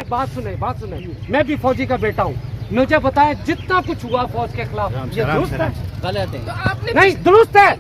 बात सुने, मैं भी फौजी का बेटा हूँ, मुझे बताएं जितना कुछ हुआ फौज के खिलाफ ये दुरुस्त है? गलत है। नहीं दुरुस्त है,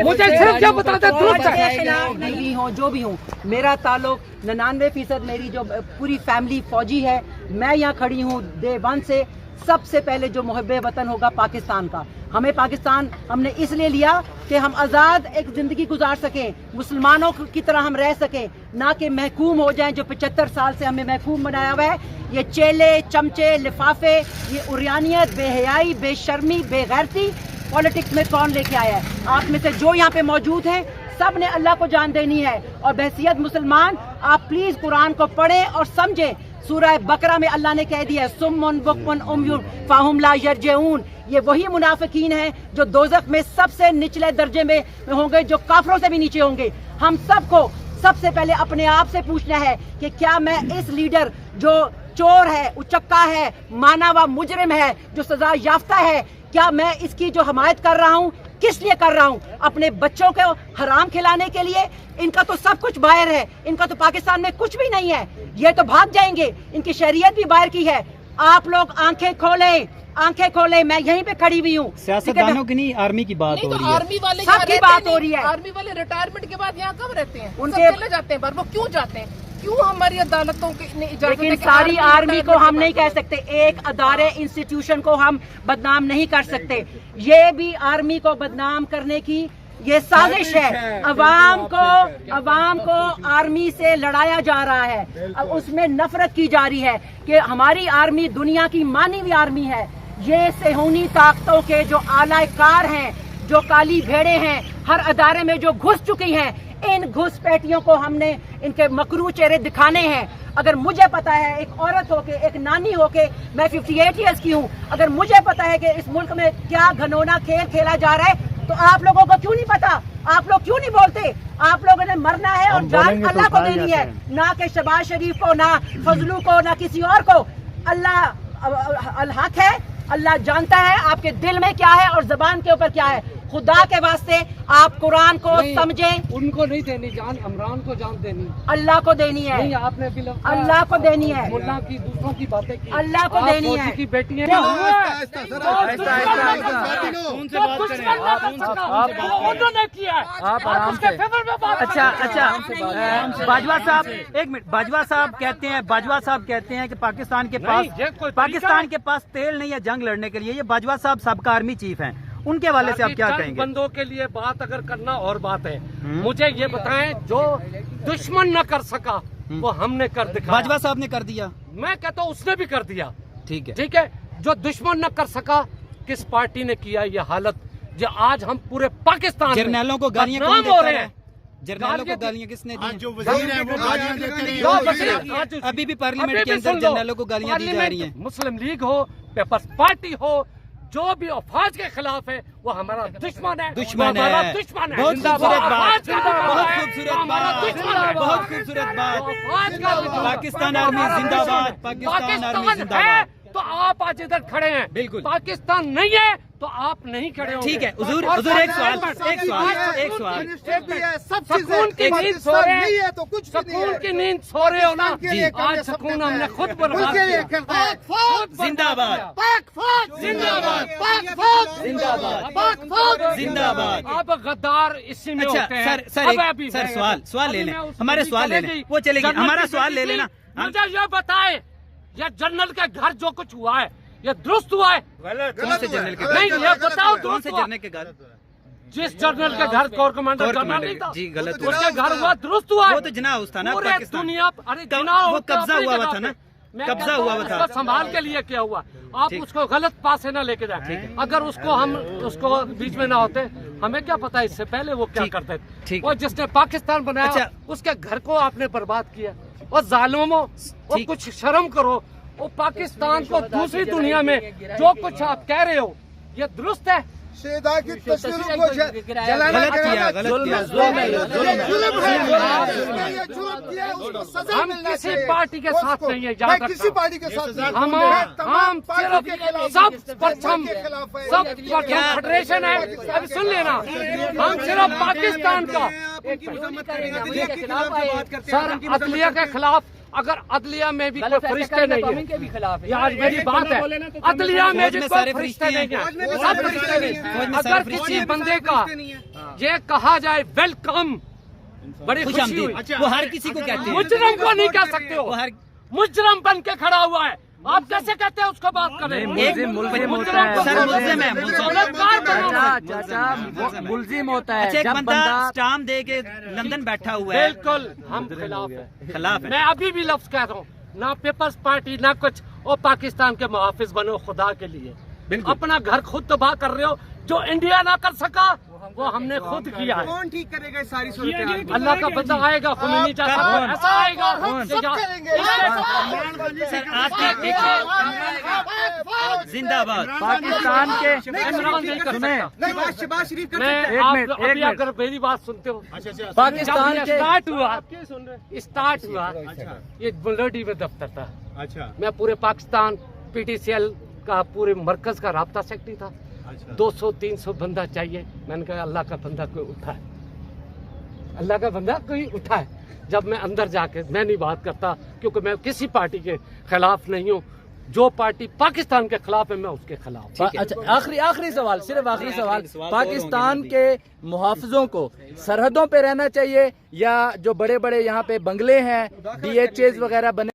मुझे सिर्फ क्या बताते दुरुस्त है। नहीं हो जो भी हूँ, मेरा ताल्लुक 99% मेरी जो पूरी फैमिली फौजी है। मैं यहाँ खड़ी हूँ डे 1 से। सबसे पहले जो मुहब्बे वतन होगा पाकिस्तान का। हमें पाकिस्तान हमने इसलिए लिया कि हम आज़ाद एक ज़िंदगी गुजार सकें, मुसलमानों की तरह हम रह सकें, ना कि महकूम हो जाएं जो 75 साल से हमें महकूम बनाया हुआ है। ये चेले चमचे लिफाफे, ये उरियानियत, बेहयाई, बेशर्मी, बेगैरती पॉलिटिक्स में कौन लेके आया है? आप में से जो यहाँ पे मौजूद हैं सब ने अल्लाह को जान देनी है, और बहसियत मुसलमान आप प्लीज़ कुरान को पढ़ें और समझें। सूरह बकरा में अल्लाह ने कह दिया सुम्मुन बुक्मुन उम्युन फाहुम ला यरजिऊन। ये वही मुनाफिकीन हैं जो दोज़ख में सबसे निचले दर्जे में होंगे, जो काफरों से भी नीचे होंगे। हम सबको सबसे पहले अपने आप से पूछना है कि क्या मैं इस लीडर जो चोर है, उचक्का है, माना हुआ मुजरिम है, जो सजा याफ्ता है, क्या मैं इसकी जो हमायत कर रहा हूँ किस लिए कर रहा हूँ? अपने बच्चों को हराम खिलाने के लिए? इनका तो सब कुछ बाहर है, इनका तो पाकिस्तान में कुछ भी नहीं है, ये तो भाग जाएंगे। इनकी शरीयत भी बाहर की है। आप लोग आंखें खोलें, आंखें खोलें। मैं यहीं पे खड़ी हुई हूँ। सियासतदानों की नहीं, आर्मी की बात हो रही है। आर्मी वाले सबकी बात हो रही है। आर्मी वाले रिटायरमेंट के बाद यहाँ कब रहते हैं? उनके चले जाते हैं बाहर। वो क्यों जाते हैं? क्यों हमारी अदालतों की इजाजत? लेकिन सारी आर्मी को हम नहीं कह सकते, एक अदारे इंस्टीट्यूशन को हम बदनाम नहीं कर सकते। ये भी आर्मी को बदनाम करने की ये साजिश है। अवाम को आर्मी से लड़ाया जा रहा है, अब उसमें नफरत की जा रही है कि हमारी आर्मी दुनिया की मानी हुई आर्मी है। ये सेहूनी ताकतों के जो आलाकार हैं, जो काली भेड़े हैं, हर अदारे में जो घुस चुकी हैं, इन घुसपैठियों को हमने इनके मकरू चेहरे दिखाने हैं। अगर मुझे पता है, एक औरत होके, एक नानी होके, मैं 58 ईयर्स की हूँ, अगर मुझे पता है कि इस मुल्क में क्या घनौना खेल खेला जा रहा है, तो आप लोगों को क्यों नहीं पता? आप लोग क्यों नहीं बोलते? आप लोगों ने मरना है और जान अल्लाह को देनी है, ना कि शहबाज शरीफ को, ना फजलू को, ना किसी और को। अल्लाह हक है, अल्लाह जानता है आपके दिल में क्या है और जबान के ऊपर क्या है। खुदा के वास्ते आप कुरान को समझें। उनको नहीं देनी जान, इमरान को जान देनी, अल्लाह को देनी है। नहीं आपने भी अल्लाह को देनी है। मुल्ला की दूसरों की बातें की, अल्लाह को देनी है। की बेटी है। उन्होंने किया, आप आराम से। अच्छा बाजवा साहब, एक मिनट। बाजवा साहब कहते हैं कि पाकिस्तान के पास तेल नहीं है जंग लड़ने के लिए। ये बाजवा साहब सबका आर्मी चीफ हैं, उनके हवाले से आप क्या कहेंगे? बंदों के लिए बात अगर करना और बात है, मुझे ये बताएं जो दुश्मन न कर सका वो हमने कर दिखाया। बाजवा साहब ने कर दिया। मैं कहता हूँ उसने भी कर दिया। ठीक है, ठीक है। जो दुश्मन न कर सका, किस पार्टी ने किया ये हालत? जो आज हम पूरे पाकिस्तान जर्नैलों को गालियां नाम हो रहे हैं। जर्नैलों को गालियां किसने दी? जो वजीर है वो गालियां देते हैं। अभी भी पार्लियामेंट के अंदर जर्नैलों को गालियां दी जा रही हैं। मुस्लिम लीग हो, पीपल्स पार्टी हो, जो भी अफवाज के खिलाफ है वो हमारा दुश्मन है। दुश्मन है। बहुत खूबसूरत बात, बहुत खूबसूरत बात। पाकिस्तान आर्मी जिंदाबाद, पाकिस्तान आर्मी जिंदाबाद। तो आप आज इधर खड़े हैं, बिल्कुल। पाकिस्तान नहीं है तो आप नहीं खड़े होंगे। ठीक है हुजूर, एक सवाल। सुकून की नींद सो रहे हैं तो कुछ सुकून की नींद सो रहे हो ना? आज सुकून हमने खुद बर्बाद किया। जिंदाबाद, जिंदाबाद। आप गद्दार इसी में होते हैं। सर सवाल ले लें, हमारे सवाल ले लें, वो चलेगी। हमारा सवाल ले लेना। मुझे ये बताए, ये जनरल के घर जो कुछ हुआ है ये दुरुस्त हुआ है? कौन से जनरल के घर? नहीं ये बताओ, कौन से जनरल के घर? जिस जनरल के घर कोर कमांडर जनरल नहीं था जी, गलत हुआ। उसके घर हुआ दुरुस्त हुआ है। वो तो जना हाउस था ना पूरे पाकिस्तान। दुनिया अरे वो कब्जा हुआ था ना, कब्जा हुआ था। उसको संभाल के लिए क्या हुआ? आप उसको गलत पास से ना लेके जाए। अगर उसको बीच में ना होते, हमें क्या पता इससे पहले वो क्या करते थे। वो जिसने पाकिस्तान बनाया उसके घर को आपने बर्बाद किया। और जालिमों, वो कुछ शर्म करो। वो पाकिस्तान को दूसरी दुनिया में जो कुछ आप कह रहे हो ये दुरुस्त है? शेदा की तस्वीरों को जलाना हम किसी पार्टी के साथ नहीं है, याद रखना। किसी पार्टी के साथ हम सब परचम फेडरेशन है। अभी सुन लेना, हम सिर्फ पाकिस्तान का सर अदलिया के खिलाफ अगर अदलिया में भी कोई फरिश्ते नहीं है, ये आज मेरी बात है, अदलिया में भी कोई फरिश्ते नहीं है, सब फरिश्ते नहीं। अगर किसी बंदे का ये कहा जाए वेलकम, बड़ी खुशी हुई, वो हर किसी को कहते हैं। मुजरम को नहीं कह सकते हो, मुजरम बन के खड़ा हुआ है, आप कैसे कहते हैं उसको बात करें? मुल्जिम होता है सर, मुल्जिम है, मुल्जिम होता है। अच्छा, एक जब बंदा स्टाम्प दे के लंदन बैठा हुआ है, बिल्कुल हम खिलाफ है, खिलाफ है। मैं अभी भी लफ्ज कह रहा हूँ, ना पीपल्स पार्टी ना कुछ, और पाकिस्तान के मुहाफिज बनो खुदा के लिए। अपना घर खुद तबाह कर रहे हो, जो इंडिया ना कर सका वो हमने खुद किया है। कौन ठीक करेगा इस सारी सूरत? अल्लाह का बंदा आएगा, खुमैनी जैसा ऐसा आएगा। जिंदाबाद पाकिस्तान के सुने, शहबाज शरीफ मैं आप अभी अगर मेरी बात सुनते हो, पाकिस्तान के स्टार्ट हुआ ये बुलडी में दफ्तर था। अच्छा, मैं पूरे पाकिस्तान PTCL का पूरे मरकज का राब्ता सेक्रेटरी था। 200-300 बंदा चाहिए, मैंने कहा अल्लाह का बंदा कोई उठा है, अल्लाह का बंदा कोई उठा है। जब मैं अंदर जाके, मैं नहीं बात करता क्योंकि मैं किसी पार्टी के खिलाफ नहीं हूँ, जो पार्टी पाकिस्तान के खिलाफ है मैं उसके खिलाफ। अच्छा, आखिरी सवाल, सिर्फ आखिरी सवाल, पाकिस्तान के मुहाफिजों को सरहदों पे रहना चाहिए या जो बड़े बड़े यहाँ पे बंगले हैं, DHAs वगैरह बने